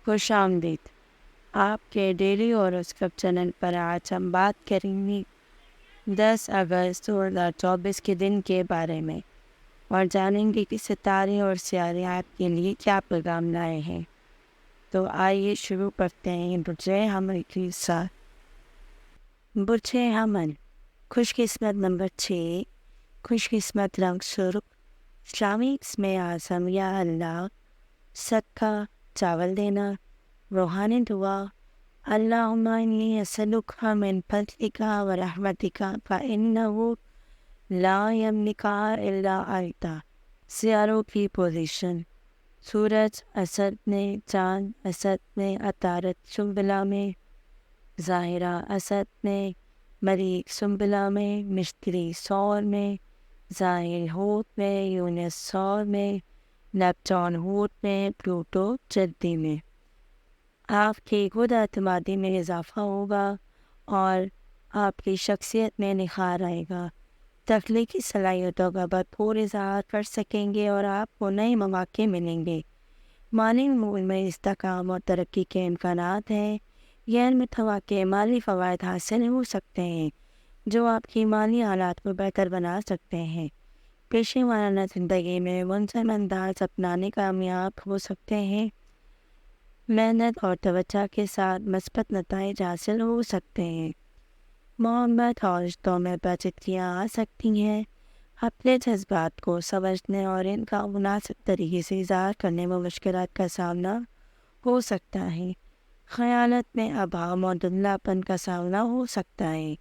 خوش آمدید۔ آپ کے ڈیلی ہاروسکوپ چینل پر آج ہم بات کریں گے 10 اگست 2024 کے دن کے بارے میں اور جانیں گے کہ ستارے اور سیارے آپ کے لیے کیا پیغام لائے ہیں۔ تو آئیے شروع کرتے ہیں برج حمل کے ساتھ۔ برج حمل، خوش قسمت نمبر 6، خوش قسمت رنگ سرخ، اسلامی اسم اعظم یا اللہ، صدقہ چاول دینا، روحانی دعا، اللہم انی اسألک من فضلک و رحمتک فإنہ لا یملک الا انت۔ سیاروں کی پوزیشن: سورج اسد میں، چاند اسد میں، عطارد سنبلہ میں، ظاہرہ اسد میں، مریخ سنبلہ میں، مشتری سور میں، ظاہر ہوت میں، یونس سور میں، نیپچون ہوت میں، پلوٹو جدی میں۔ آپ کی خود اعتمادی میں اضافہ ہوگا اور آپ کی شخصیت میں نکھار آئے گا۔ تخلیقی صلاحیتوں کا بھرپور اظہار کر سکیں گے اور آپ کو نئے مواقع ملیں گے۔ مالی امور میں استحکام اور ترقی کے امکانات ہیں۔ غیر متوقع مالی فوائد حاصل ہو سکتے ہیں جو آپ کی مالی حالات کو بہتر بنا سکتے ہیں۔ پیشے ورانہ زندگی میں منظم انداز اپنانے کامیاب ہو سکتے ہیں۔ محنت اور توجہ کے ساتھ مثبت نتائج حاصل ہو سکتے ہیں۔ محبت اور رشتوں میں پیچیدگیاں آ سکتی ہیں۔ اپنے جذبات کو سمجھنے اور ان کا مناسب طریقے سے اظہار کرنے میں مشکلات کا سامنا ہو سکتا ہے۔ خیالات میں ابہام اور دھندلاپن کا سامنا ہو سکتا ہے۔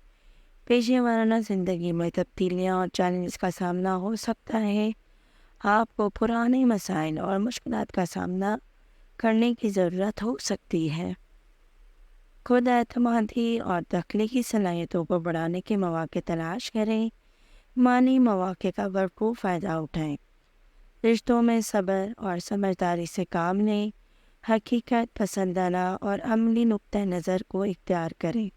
پیشے ورانہ زندگی میں تبدیلیاں اور چیلنجز کا سامنا ہو سکتا ہے۔ آپ کو پرانے مسائل اور مشکلات کا سامنا کرنے کی ضرورت ہو سکتی ہے۔ خود اعتمادی اور تخلیقی صلاحیتوں کو بڑھانے کے مواقع تلاش کریں۔ مالی مواقع کا بھرپور فائدہ اٹھائیں۔ رشتوں میں صبر اور سمجھداری سے کام لیں۔ حقیقت پسندانہ اور عملی نقطہ نظر کو اختیار کریں۔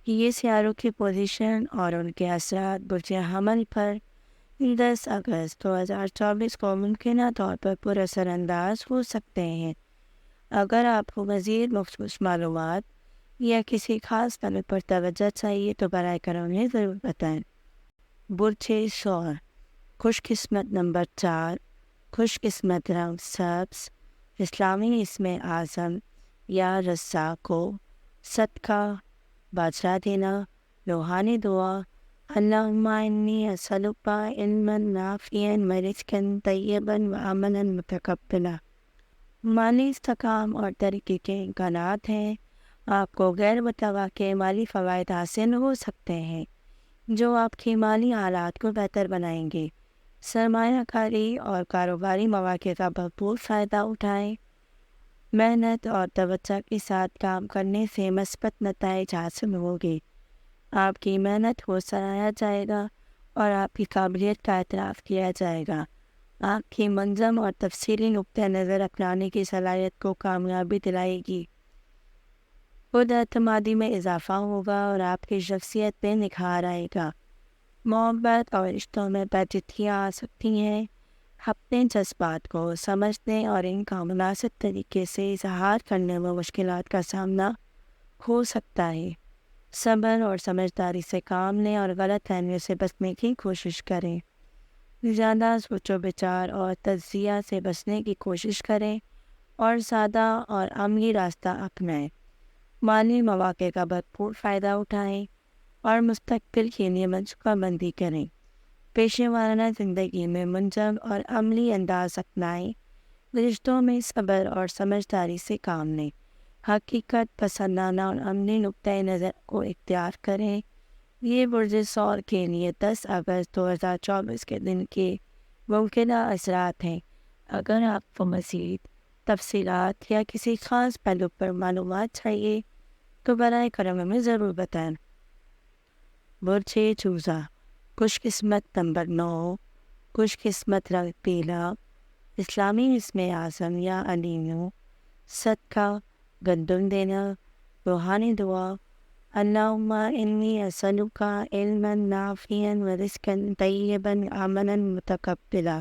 یہ سیاروں کی پوزیشن اور ان کے اثرات برج حمل پر 10 اگست 2024 کو ممکنہ طور پر پر اثر انداز ہو سکتے ہیں۔ اگر آپ کو مزید مخصوص معلومات یا کسی خاص پہلو پر توجہ چاہیے تو براہ کرم ہمیں ضرور بتائیں۔ برج ثور، خوش قسمت نمبر 4، خوش قسمت رنگ سبز، اسلامی اسم اعظم یا رزاق، صدقہ باجرہ دینا، روحانی دعا، اللہم انی اسألک علما نافعا ورزقا طیبا وعملا متقبلا۔ مالی استحکام اور ترقی کے امکانات ہیں۔ آپ کو غیر متوقع مالی فوائد حاصل ہو سکتے ہیں جو آپ کی مالی حالات کو بہتر بنائیں گے۔ سرمایہ کاری اور کاروباری مواقع کا بھرپور فائدہ اٹھائیں۔ محنت اور توجہ کے ساتھ کام کرنے سے مثبت نتائج حاصل ہوگے۔ آپ کی محنت کو سراہا جائے گا اور آپ کی قابلیت کا اعتراف کیا جائے گا۔ آپ کی منظم اور تفصیلی نقطہ نظر اپنانے کی صلاحیت کو کامیابی دلائے گی۔ خود اعتمادی میں اضافہ ہوگا اور آپ کی شخصیت میں نکھار آئے گا۔ محبت اور رشتوں میں پیچیدگیاں آ سکتی ہیں۔ اپنے جذبات کو سمجھنے اور ان کا مناسب طریقے سے اظہار کرنے میں مشکلات کا سامنا ہو سکتا ہے۔ صبر اور سمجھداری سے کام لیں اور غلط فہمیوں سے بچنے کی کوشش کریں۔ زیادہ سوچ و بچار اور تجزیہ سے بچنے کی کوشش کریں اور سادہ اور عملی راستہ اپنائیں۔ مالی مواقع کا بھرپور فائدہ اٹھائیں اور مستقبل کے لیے منصوبہ بندی کریں۔ پیشے ورانہ زندگی میں منظم اور عملی انداز اپنائیں۔ رشتوں میں صبر اور سمجھداری سے کام لیں۔ حقیقت پسندانہ اور عملی نقطۂ نظر کو اختیار کریں۔ یہ برج ثور کے لیے 10 اگست 2024 کے دن کے ممکنہ اثرات ہیں۔ اگر آپ کو مزید تفصیلات یا کسی خاص پہلو پر معلومات چاہیے تو براہ کرم ہمیں ضرور بتائیں۔ برج چوزا، خوش قسمت نمبر 9، خوش قسمت رنگ پیلا، اسلامی اسم اعظم یا علیم، صدقہ گندم دینا، روحانی دعا، اللہم انی اسألک علما نافعا ورزقا طیبا وعملا متقبلا۔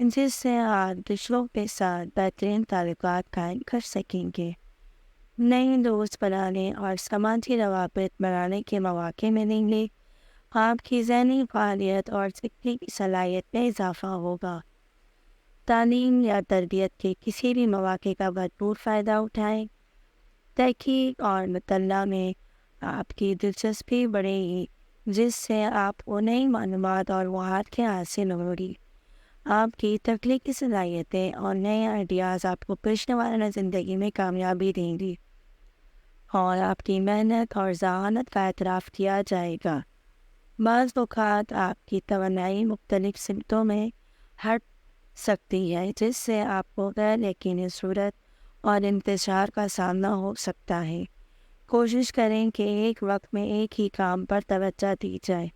جس سے آپ دوسروں کے ساتھ بہترین تعلقات قائم کر سکیں گے۔ نئے دوست بنانے اور سماجی روابط بنانے کے مواقع ملیں گے۔ آپ کی ذہنی فعالیت اور سیکھنے کی صلاحیت میں اضافہ ہوگا۔ تعلیم یا تربیت کے کسی بھی مواقع کا بھرپور فائدہ اٹھائیں۔ تحقیق اور مطالعہ میں آپ کی دلچسپی بڑھے گی، جس سے آپ کو نئی معلومات اور مہارت کے حاصل ہوگی۔ آپ کی تخلیقی صلاحیتیں اور نئے آئیڈیاز آپ کو پیشہ ورانہ زندگی میں کامیابی دیں گی، اور آپ کی محنت اور ذہانت کا اعتراف کیا جائے گا۔ بعض اوقات آپ کی توانائی مختلف سمتوں میں ہٹ سکتی ہے، جس سے آپ کو غیر یقینی صورت اور انتشار کا سامنا ہو سکتا ہے۔ کوشش کریں کہ ایک وقت میں ایک ہی کام پر توجہ دی جائے۔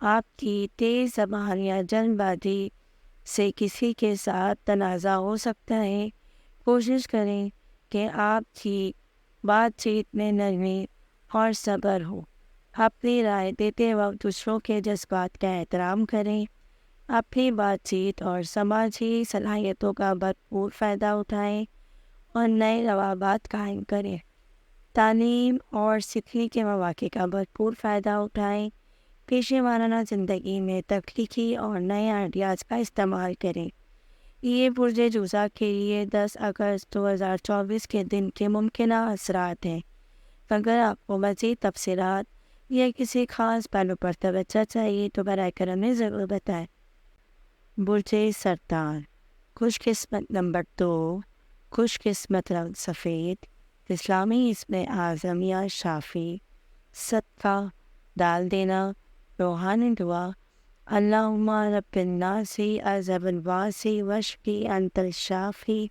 آپ کی تیز زبان یا جلد بازی سے کسی کے ساتھ تنازع ہو سکتا ہے۔ کوشش کریں کہ آپ کی بات چیت میں نرمی اور صبر ہو۔ اپنی رائے دیتے وقت دوسروں کے جذبات کا احترام کریں۔ اپنی بات چیت اور سماجی صلاحیتوں کا بھرپور فائدہ اٹھائیں اور نئے روابط قائم کریں۔ تعلیم اور سیکھنے کے مواقع کا بھرپور فائدہ اٹھائیں۔ پیشہ ورانہ زندگی میں تخلیقی اور نئے آئیڈیاز کا استعمال کریں۔ یہ برج جوزا کے لیے 10 اگست 2024 کے دن کے ممکنہ اثرات ہیں۔ اگر آپ کو مزید تفصیلات یا کسی خاص پہلو پر توجہ چاہیے تو براہ کرم ضرور بتائیں۔ برج سرطان، خوش قسمت نمبر 2، خوش قسمت رنگ سفید، اسلامی اسم اعظم یا شافی، صدقہ ڈال دینا، روحانی دعا: اللہم رب الناس عذب الواسی وشفی انت الشافی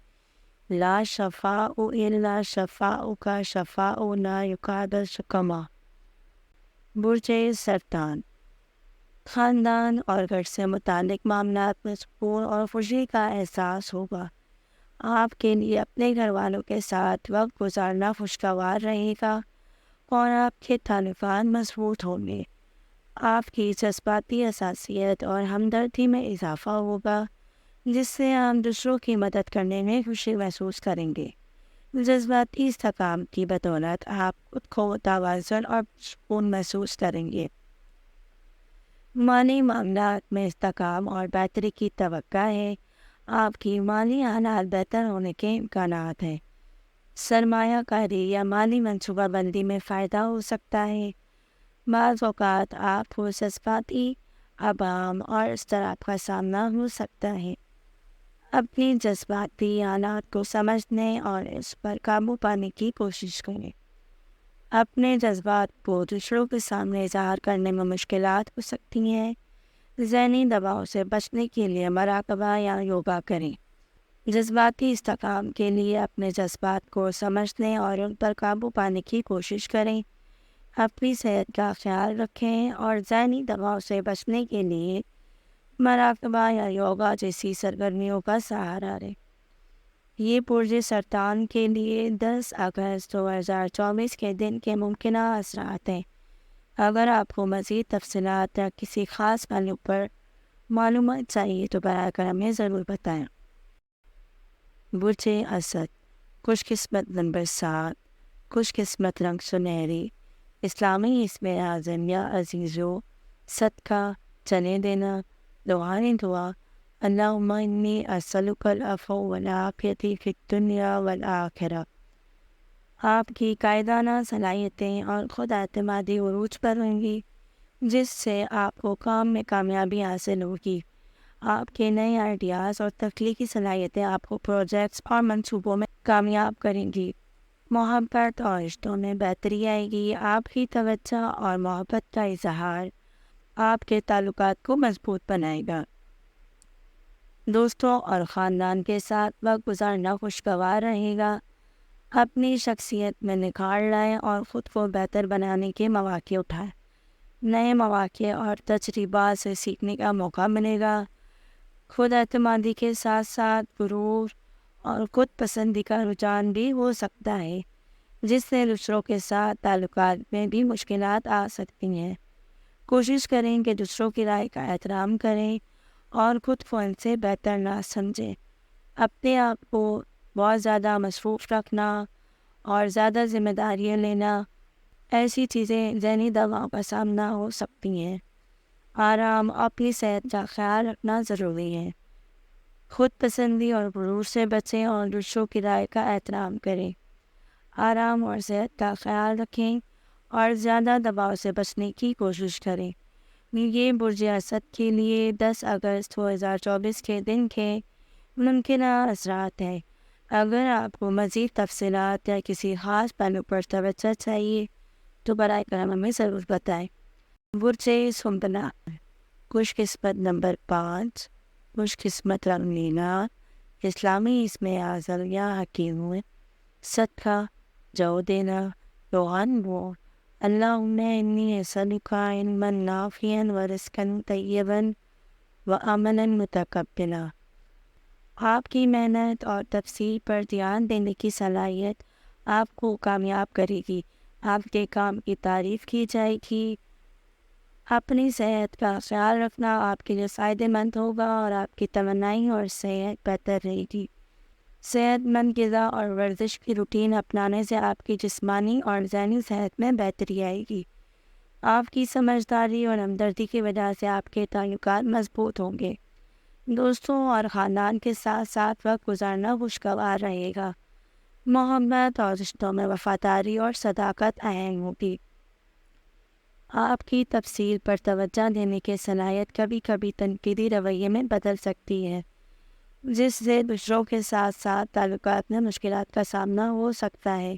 لا شفاء الا شفاؤک شفاء لا یغادر سقما۔ برج سرطان، خاندان اور گھر سے متعلق معاملات میں سکون اور خوشی کا احساس ہوگا۔ آپ کے لیے اپنے گھر والوں کے ساتھ وقت گزارنا خوشگوار رہے گا اور آپ کے تعلقات مضبوط ہوں گے۔ آپ کی جذباتی حساسیت اور ہمدردی میں اضافہ ہوگا، جس سے آپ دوسروں کی مدد کرنے میں خوشی محسوس کریں گے۔ جذباتی استحکام کی بدولت آپ خود کو متوازن اور سکون محسوس کریں گے۔ مالی معاملات میں استحکام اور بہتری کی توقع ہے۔ آپ کی مالی حالات بہتر ہونے کے امکانات ہیں۔ سرمایہ کاری یا مالی منصوبہ بندی میں فائدہ ہو سکتا ہے۔ بعض اوقات آپ کو جذباتی ابہام اور اضطراب کا سامنا ہو سکتا ہے۔ اپنی جذباتی حالات کو سمجھنے اور اس پر قابو پانے کی کوشش کریں۔ اپنے جذبات کو دوسروں کے سامنے اظہار کرنے میں مشکلات ہو سکتی ہیں۔ ذہنی دباؤ سے بچنے کے لیے مراقبہ یا یوگا کریں۔ جذباتی استحکام کے لیے اپنے جذبات کو سمجھنے اور ان پر قابو پانے کی کوشش کریں۔ اپنی صحت کا خیال رکھیں اور ذہنی دباؤ سے بچنے کے لیے مراقبہ یا یوگا جیسی سرگرمیوں کا سہارا لیں۔ یہ برج سرطان کے لیے 10 اگست 2024 کے دن کے ممکنہ اثرات ہیں۔ اگر آپ کو مزید تفصیلات یا کسی خاص پہلو پر معلومات چاہیے تو براہ کرم ضرور بتائیں۔ برج اسد، خوش قسمت نمبر 7، خوش قسمت رنگ سنہری، اسلامی اسم اعظم یا عزیزو، صدقہ چنے دینا، روحانی دعا: اللہم انی اسألک العفو والعافیۃ فی الدنیا والآخرہ۔ آپ کی قائدانہ صلاحیتیں اور خود اعتمادی عروج پر ہوں گی، جس سے آپ کو کام میں کامیابی حاصل ہوگی۔ آپ کے نئے آئیڈیاز اور تخلیقی صلاحیتیں آپ کو پروجیکٹس اور منصوبوں میں کامیاب کریں گی۔ محبت اور رشتوں میں بہتری آئے گی۔ آپ کی توجہ اور محبت کا اظہار آپ کے تعلقات کو مضبوط بنائے گا۔ دوستوں اور خاندان کے ساتھ وقت گزارنا خوشگوار رہے گا۔ اپنی شخصیت میں نکھار لائیں اور خود کو بہتر بنانے کے مواقع اٹھائیں۔ نئے مواقع اور تجربات سے سیکھنے کا موقع ملے گا۔ خود اعتمادی کے ساتھ ساتھ غرور اور خود پسندی کا رجحان بھی ہو سکتا ہے، جس سے دوسروں کے ساتھ تعلقات میں بھی مشکلات آ سکتی ہیں۔ کوشش کریں کہ دوسروں کی رائے کا احترام کریں اور خود کو ان سے بہتر نہ سمجھیں۔ اپنے آپ کو بہت زیادہ مصروف رکھنا اور زیادہ ذمہ داریاں لینا، ایسی چیزیں ذہنی دباؤ کا سامنا ہو سکتی ہیں۔ آرام، اپنی صحت کا خیال رکھنا ضروری ہے۔ خود پسندی اور غرور سے بچیں اور دوسروں کی رائے کا احترام کریں۔ آرام اور صحت کا خیال رکھیں اور زیادہ دباؤ سے بچنے کی کوشش کریں۔ یہ برج اسد کے لیے 10 اگست 2024 کے دن کے ممکنہ اثرات ہیں۔ اگر آپ کو مزید تفصیلات یا کسی خاص پہلو پر توجہ چاہیے تو براہ کرم ہمیں ضرور بتائیں۔ برج سنبلہ، خوش قسمت نمبر 5، خوش قسمت رنگ نیلا، اسلامی اسم اعظم یا حکیم، صدقہ جو دینا، روحان وہ اللہم انی اسألک علما نافعا ورزقا طیبا وعملا متقبلا۔ آپ کی محنت اور تفصیل پر دھیان دینے کی صلاحیت آپ کو کامیاب کرے گی۔ آپ کے کام کی تعریف کی جائے گی۔ اپنی صحت کا خیال رکھنا آپ کے لیے فائدہ مند ہوگا اور آپ کی توانائی اور صحت بہتر رہے گی۔ صحت مند غذا اور ورزش کی روٹین اپنانے سے آپ کی جسمانی اور ذہنی صحت میں بہتری آئے گی۔ آپ کی سمجھداری اور ہمدردی کی وجہ سے آپ کے تعلقات مضبوط ہوں گے۔ دوستوں اور خاندان کے ساتھ ساتھ وقت گزارنا خوشگوار رہے گا۔ محبت اور رشتوں میں وفاداری اور صداقت اہم ہوگی۔ آپ کی تفصیل پر توجہ دینے کی صلاحیت کبھی کبھی تنقیدی رویے میں بدل سکتی ہے، جس سے دوسروں کے ساتھ ساتھ تعلقات میں مشکلات کا سامنا ہو سکتا ہے۔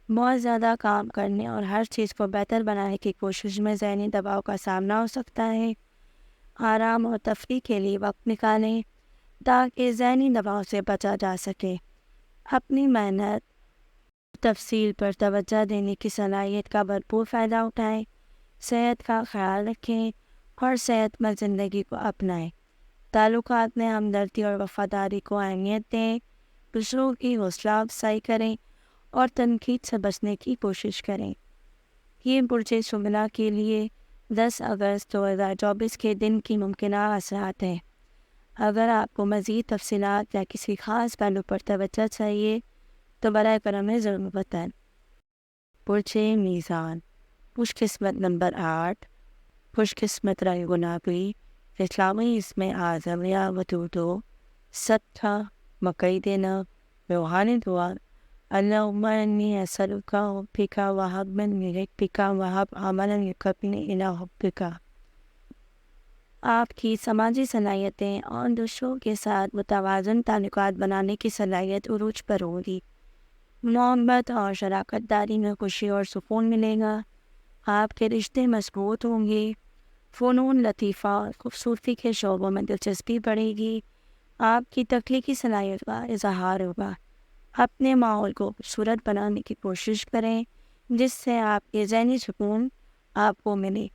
بہت زیادہ کام کرنے اور ہر چیز کو بہتر بنانے کی کوشش میں ذہنی دباؤ کا سامنا ہو سکتا ہے۔ آرام اور تفریح کے لیے وقت نکالیں تاکہ ذہنی دباؤ سے بچا جا سکے۔ اپنی محنت تفصیل پر توجہ دینے کی صلاحیت کا بھرپور فائدہ اٹھائیں۔ صحت کا خیال رکھیں اور صحت مند زندگی کو اپنائیں۔ تعلقات میں ہمدردی اور وفاداری کو اہمیت دیں۔ دوسروں کی حوصلہ افزائی کریں اور تنقید سے بچنے کی کوشش کریں۔ یہ برج سنبلہ کے لیے 10 اگست 2024 کے دن کی ممکنہ اثرات ہیں۔ اگر آپ کو مزید تفصیلات یا کسی خاص پہلو پر توجہ چاہیے تو براہ کرم ہمیں ضرور بتائیں۔ برج میزان، خوش قسمت نمبر 8، خوش قسمت رنگ گلابی، اسلامی اسم اعظم یا ودودو، صدقہ مکئی دینا، روحانی دعا اللہم انی اسألک حبک وحب من یحبک وحب عملا یقربنی الی حبک۔ آپ کی سماجی صلاحیتیں اور دوسروں کے ساتھ متوازن تعلقات بنانے کی صلاحیت عروج پر ہوگی۔ محبت اور شراکت داری میں خوشی اور سکون ملے گا۔ آپ کے رشتے مضبوط ہوں گے۔ فنون لطیفہ اور خوبصورتی کے شعبوں میں دلچسپی بڑھے گی۔ آپ کی تخلیقی صلاحیت کا اظہار ہوگا۔ اپنے ماحول کو خوبصورت بنانے کی کوشش کریں جس سے آپ کے ذہنی سکون آپ کو ملے۔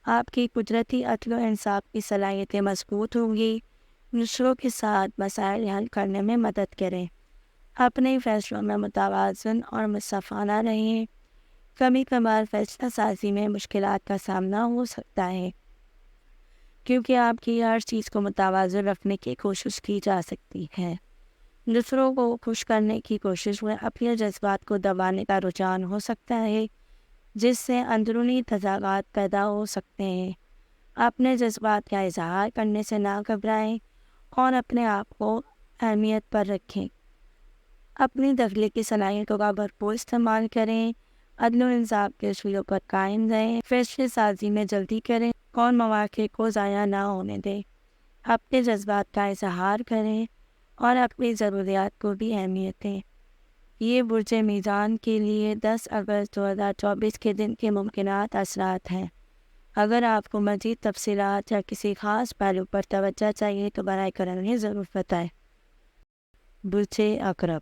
آپ کی قدرتی عدل و انصاف کی صلاحیتیں مضبوط ہوں گی۔ دوسروں کے ساتھ مسائل حل کرنے میں مدد کریں۔ اپنے فیصلوں میں متوازن اور منصفانہ رہیں۔ کبھی کبھار فیصلہ سازی میں مشکلات کا سامنا ہو سکتا ہے کیونکہ آپ کی ہر چیز کو متوازن رکھنے کی کوشش کی جا سکتی ہے۔ دوسروں کو خوش کرنے کی کوشش میں اپنے جذبات کو دبانے کا رجحان ہو سکتا ہے جس سے اندرونی تضادات پیدا ہو سکتے ہیں۔ اپنے جذبات کا اظہار کرنے سے نہ گھبرائیں اور اپنے آپ کو اہمیت پر رکھیں۔ اپنی تخلیقی صلاحیتوں کا بھرپور استعمال کریں۔ عدل و انصاف کے اصولوں پر قائم رہیں۔ فیصلے سازی میں جلدی کریں اور مواقع کو ضائع نہ ہونے دیں۔ اپنے جذبات کا اظہار کریں اور اپنی ضروریات کو بھی اہمیت دیں۔ یہ برج میزان کے لیے 10 اگست 2024 کے دن کے ممکنات اثرات ہیں۔ اگر آپ کو مزید تفصیلات یا کسی خاص پہلو پر توجہ چاہیے تو براہ کرم ہمیں ضرور بتائیں۔ برج عقرب،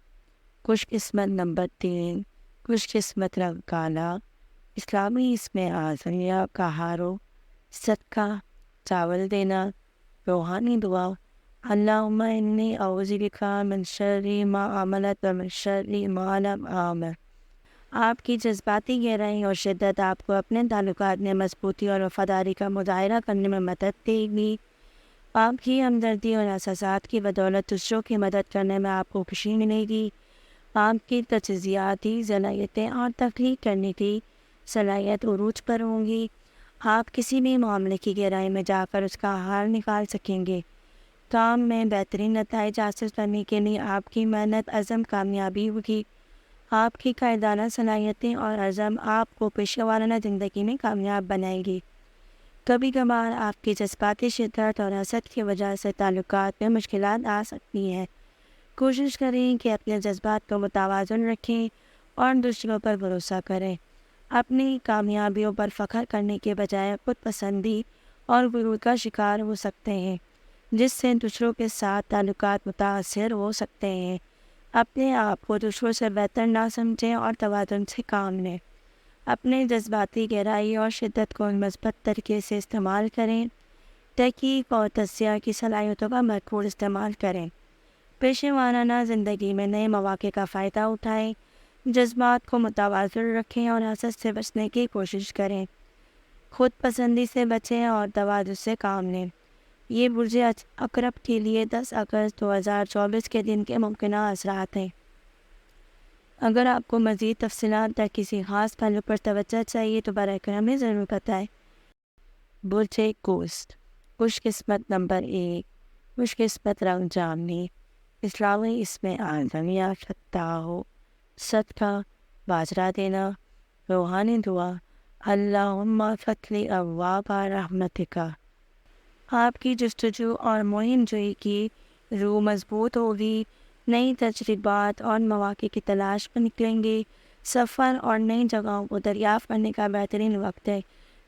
خوش قسمت نمبر 3، خوش قسمت رنگ کالا، اسلامی اسم اعظم یا کہارو، صدقہ چاول دینا، روحانی دعا اللہم انی اعوذ بک من شر ما عملت و من شر ما لم اعمل۔ آپ کی جذباتی گہرائی اور شدت آپ کو اپنے تعلقات میں مضبوطی اور وفاداری کا مظاہرہ کرنے میں مدد دے گی۔ آپ کی ہمدردی اور احساسات کی بدولت دوسروں کی مدد کرنے میں آپ کو خوشی ملے گی۔ آپ کی تجزیاتی صلاحیتیں اور تخلیق کرنے کی صلاحیت عروج پر ہوں گی۔ آپ کسی بھی معاملے کی گہرائی میں جا کر اس کا حل نکال سکیں گے۔ کام میں بہترین نتائج حاصل کرنے کے لیے آپ کی محنت عزم کامیابی ہوگی۔ آپ کی قائدانہ صلاحیتیں اور عزم آپ کو پیشہ ورانہ زندگی میں کامیاب بنائے گی۔ کبھی کبھار آپ کی جذباتی شدت اور حسد کی وجہ سے تعلقات میں مشکلات آ سکتی ہیں۔ کوشش کریں کہ اپنے جذبات کو متوازن رکھیں اور دوسروں پر بھروسہ کریں۔ اپنی کامیابیوں پر فخر کرنے کے بجائے خود پسندی اور غرور کا شکار ہو سکتے ہیں، جس سے دوسروں کے ساتھ تعلقات متاثر ہو سکتے ہیں۔ اپنے آپ کو دوسروں سے بہتر نہ سمجھیں اور توازن سے کام لیں۔ اپنے جذباتی گہرائی اور شدت کو مثبت طریقے سے استعمال کریں۔ تحقیق اور تجزیہ کی صلاحیتوں کا بھرپور استعمال کریں۔ پیشہ ورانہ زندگی میں نئے مواقع کا فائدہ اٹھائیں۔ جذبات کو متوازن رکھیں اور حسد سے بچنے کی کوشش کریں۔ خود پسندی سے بچیں اور توازن سے کام لیں۔ یہ برج عقرب کے لیے 10 اگست 2024 کے دن کے ممکنہ اثرات ہیں۔ اگر آپ کو مزید تفصیلات یا کسی خاص پہلو پر توجہ چاہیے تو براہ کرم ہمیں ضرور بتائیں۔ برج قوس، خوش قسمت نمبر 1، خوش قسمت رنگ جامنی، اسلامی اسم اعظم یا فتح ہو، صدقہ باجرہ دینا، روحانی دعا، اللہم فتح ابواب رحمتک۔ آپ کی جستجو اور مہم جوئی کی روح مضبوط ہوگی۔ نئی تجربات اور مواقع کی تلاش پر نکلیں گے۔ سفر اور نئی جگہوں کو دریافت کرنے کا بہترین وقت ہے،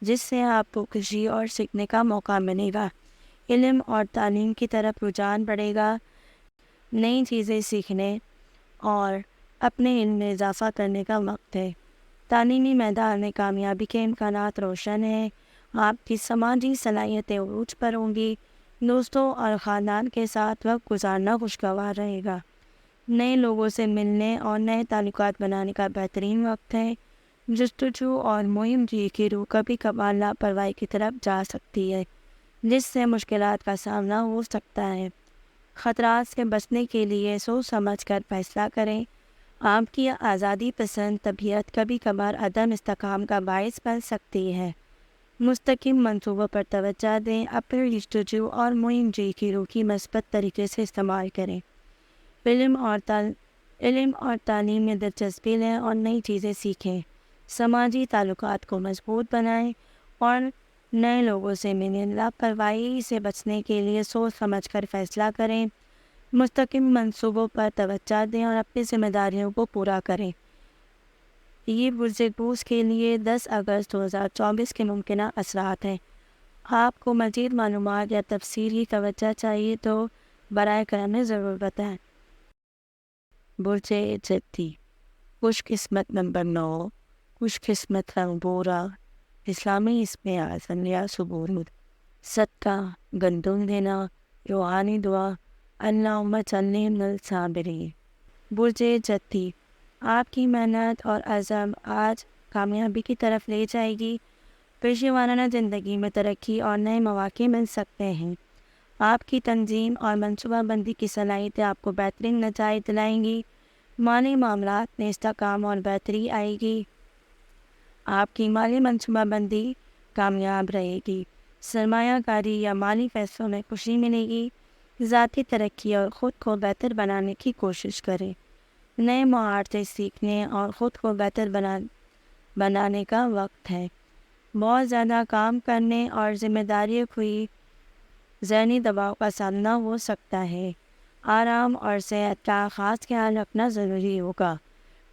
جس سے آپ کو خوشی اور سیکھنے کا موقع ملے گا۔ علم اور تعلیم کی طرف رجحان بڑھے گا۔ نئی چیزیں سیکھنے اور اپنے علم میں اضافہ کرنے کا وقت ہے۔ تعلیمی میدان میں کامیابی کے امکانات روشن ہیں۔ آپ کی سماجی صلاحیتیں عروج پر ہوں گی۔ دوستوں اور خاندان کے ساتھ وقت گزارنا خوشگوار رہے گا۔ نئے لوگوں سے ملنے اور نئے تعلقات بنانے کا بہترین وقت ہے۔ جستجو اور مہم جوئی کی روح کبھی کبھار لاپرواہی کی طرف جا سکتی ہے، جس سے مشکلات کا سامنا ہو سکتا ہے۔ خطرات سے بچنے کے لیے سوچ سمجھ کر فیصلہ کریں۔ آپ کی آزادی پسند طبیعت کبھی کبھار عدم استحکام کا باعث بن سکتی ہے۔ مستقیم منصوبوں پر توجہ دیں۔ اپنے جستجو اور مہم جوئی کی روح کی مثبت طریقے سے استعمال کریں۔ علم اور تعلیم میں دلچسپی لیں اور نئی چیزیں سیکھیں۔ سماجی تعلقات کو مضبوط بنائیں اور نئے لوگوں سے ملیں۔ لاپرواہی سے بچنے کے لیے سوچ سمجھ کر فیصلہ کریں۔ مستقیم منصوبوں پر توجہ دیں اور اپنی ذمہ داریوں کو پورا کریں۔ یہ برج قوس کے لیے 10 اگست 2024 کے ممکنہ اثرات ہیں۔ آپ کو مزید معلومات یا تفصیلی توجہ چاہیے تو براہ کرم ہمیں ضرور بتائیں۔ برج جدی، خوش قسمت نمبر 9، خوش قسمت رنگ بورا، اسلامی اسم اعظم یا ثبوت، صدقہ گندم دینا، روحانی دعا، اللہم صلی علی الصابرین۔ برج جدی، آپ کی محنت اور عزم آج کامیابی کی طرف لے جائے گی۔ پیشہ ورانہ زندگی میں ترقی اور نئے مواقع مل سکتے ہیں۔ آپ کی تنظیم اور منصوبہ بندی کی صلاحیتیں آپ کو بہترین نتائج دلائیں گی۔ مالی معاملات میں استحکام اور بہتری آئے گی۔ آپ کی مالی منصوبہ بندی کامیاب رہے گی۔ سرمایہ کاری یا مالی فیصلوں میں خوشی ملے گی۔ ذاتی ترقی اور خود کو بہتر بنانے کی کوشش کریں۔ نئے مہارتیں سیکھنے اور خود کو بہتر بنانے کا وقت ہے۔ بہت زیادہ کام کرنے اور ذمہ داریوں ہوئی ذہنی دباؤ کا سامنا ہو سکتا ہے۔ آرام اور صحت کا خاص خیال رکھنا ضروری ہوگا۔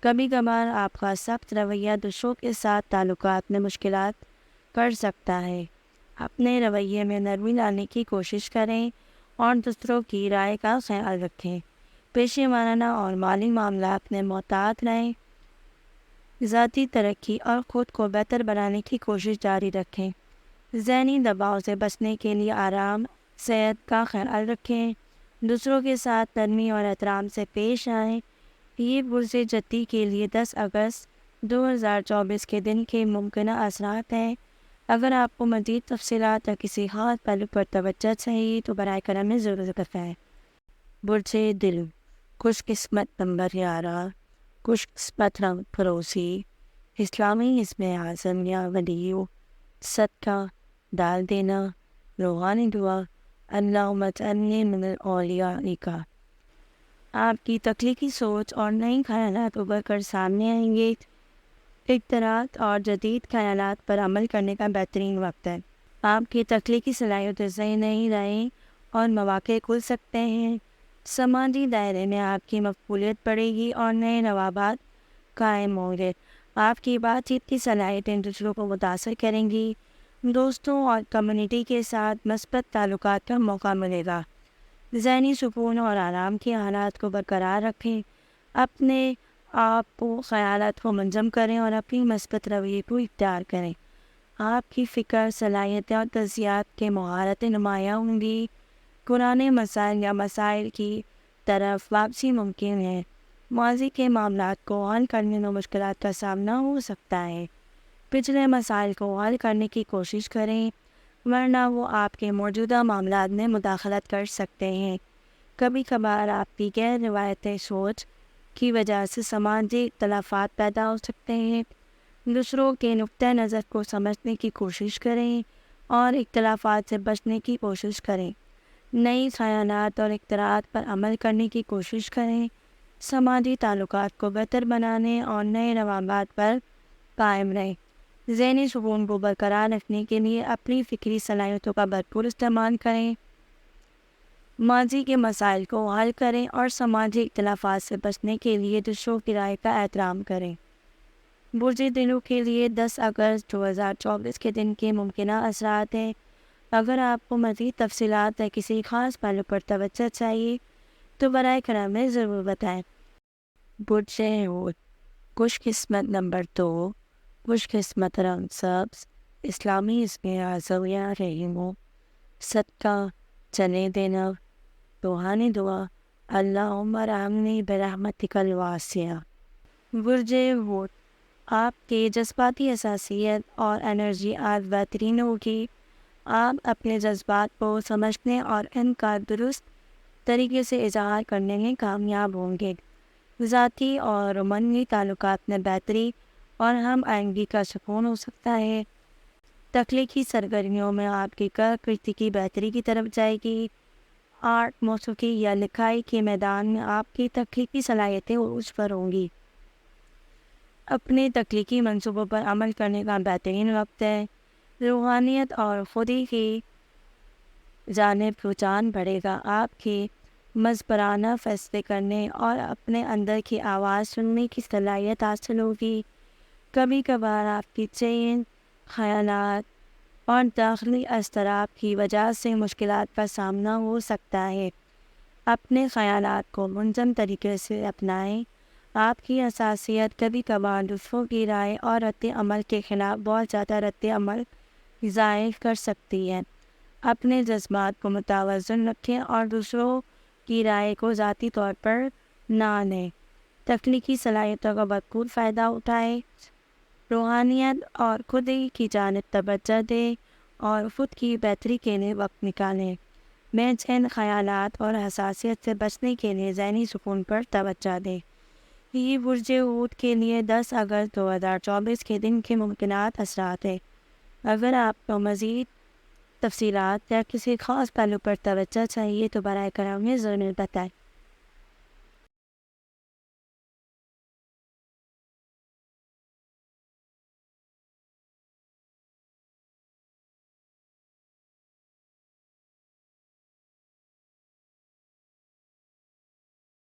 کبھی کبھار آپ کا سخت رویہ دوسروں کے ساتھ تعلقات میں مشکلات کر سکتا ہے۔ اپنے رویے میں نرمی لانے کی کوشش کریں اور دوسروں کی رائے کا خیال رکھیں۔ پیشہ ورانہ اور مالی معاملات میں محتاط رہیں۔ ذاتی ترقی اور خود کو بہتر بنانے کی کوشش جاری رکھیں۔ ذہنی دباؤ سے بچنے کے لیے آرام، صحت کا خیال رکھیں۔ دوسروں کے ساتھ نرمی اور احترام سے پیش آئیں۔ یہ برج جدی کے لیے 10 اگست 2024 کے دن کے ممکنہ اثرات ہیں۔ اگر آپ کو مزید تفصیلات یا کسی خاص پہلو پر توجہ چاہیے تو برائے کرم میں ضرور بتائیں۔ برج دل، خوش قسمت نمبر 11، خوش قسمت رنگ فروزی، اسلامی اسم اعظم یا ولیو، صدقہ ڈال دینا، روحانی دعا، اللہم اجعلنی من الاولیاء کا۔ آپ کی تخلیقی سوچ اور نئی خیالات ابھر کر سامنے آئیں گے۔ اختراعات اور جدید خیالات پر عمل کرنے کا بہترین وقت ہے۔ آپ کی تخلیقی صلاحیتوں سے نئی راہیں اور مواقع کھل سکتے ہیں۔ سماجی دائرے میں آپ کی مقبولیت بڑھے گی اور نئے روابط قائم ہوں گے۔ آپ کی بات چیت کی صلاحیتیں دوسروں کو متاثر کریں گی۔ دوستوں اور کمیونٹی کے ساتھ مثبت تعلقات کا موقع ملے گا۔ ذہنی سکون اور آرام کے حالات کو برقرار رکھیں۔ اپنے آپ کو خیالات کو منظم کریں اور اپنی مثبت رویے کو اختیار کریں۔ آپ کی فکر، صلاحیتیں اور تجزیات کے مہارتیں نمایاں ہوں گی۔ پرانے مسائل یا مسائل کی طرف واپسی ممکن ہے۔ ماضی کے معاملات کو حل کرنے میں مشکلات کا سامنا ہو سکتا ہے۔ پچھلے مسائل کو حل کرنے کی کوشش کریں، ورنہ وہ آپ کے موجودہ معاملات میں مداخلت کر سکتے ہیں۔ کبھی کبھار آپ کی غیر روایتی سوچ کی وجہ سے سماجی اختلافات پیدا ہو سکتے ہیں۔ دوسروں کے نقطۂ نظر کو سمجھنے کی کوشش کریں اور اختلافات سے بچنے کی کوشش کریں۔ نئی خیالات اور اختراعات پر عمل کرنے کی کوشش کریں۔ سماجی تعلقات کو بہتر بنانے اور نئے روابط پر قائم رہیں۔ ذہنی سکون کو برقرار رکھنے کے لیے اپنی فکری صلاحیتوں کا بھرپور استعمال کریں۔ ماضی کے مسائل کو حل کریں اور سماجی اختلافات سے بچنے کے لیے دوسروں کی رائے کا احترام کریں۔ برج دلو کے لیے 10 اگست 2024 کے دن کے ممکنہ اثرات ہیں۔ اگر آپ کو مزید تفصیلات یا کسی خاص پہلو پر توجہ چاہیے تو برائے کرم میں ضرور بتائیں۔ برج حوت، خوش قسمت نمبر 2، خوش قسمت رنگ سبز، اسلامی اسم اعظم یا رحیم، صدقہ چنے دینا، روحانی دعا، اللہم ارحمنی برحمتک الواسعہ۔ برج حوت، آپ کے جذباتی حساسیت اور انرجی آج بہترین ہوگی۔ آپ اپنے جذبات کو سمجھنے اور ان کا درست طریقے سے اظہار کرنے میں کامیاب ہوں گے۔ ذاتی اور رومانی تعلقات میں بہتری اور ہم آہنگی کا سکون ہو سکتا ہے۔ تخلیقی سرگرمیوں میں آپ کی کارکردگی کی بہتری کی طرف جائے گی۔ آرٹ، موسیقی یا لکھائی کے میدان میں آپ کی تخلیقی صلاحیتیں عروج پر ہوں گی۔ اپنے تخلیقی منصوبوں پر عمل کرنے کا بہترین وقت ہے۔ روحانیت اور خودی کی جانب رجحان بڑھے گا۔ آپ کی مضبوطانہ فیصلے کرنے اور اپنے اندر کی آواز سننے کی صلاحیت حاصل ہوگی۔ کبھی کبھار آپ کی چین خیالات اور داخلی اضطراب کی وجہ سے مشکلات کا سامنا ہو سکتا ہے۔ اپنے خیالات کو منظم طریقے سے اپنائیں۔ آپ کی حساسیت کبھی کبھار دوسروں کی رائے اور رد عمل کے خلاف بہت زیادہ رد عمل ظاہر کر سکتی ہے۔ اپنے جذبات کو متوازن رکھیں اور دوسروں کی رائے کو ذاتی طور پر نہ لیں۔ تخلیقی صلاحیتوں کا بھرپور فائدہ اٹھائیں۔ روحانیت اور خودی کی جانب توجہ دیں اور خود کی بہتری کے لیے وقت نکالیں۔ بے چین خیالات اور حساسیت سے بچنے کے لیے ذہنی سکون پر توجہ دیں۔ یہ برج حوت کے لیے 10 اگست 2024 کے دن کے ممکنات اثرات ہیں۔ اگر آپ کو مزید تفصیلات یا کسی خاص پہلو پر توجہ چاہیے تو برائے کرم ضرور بتائیں۔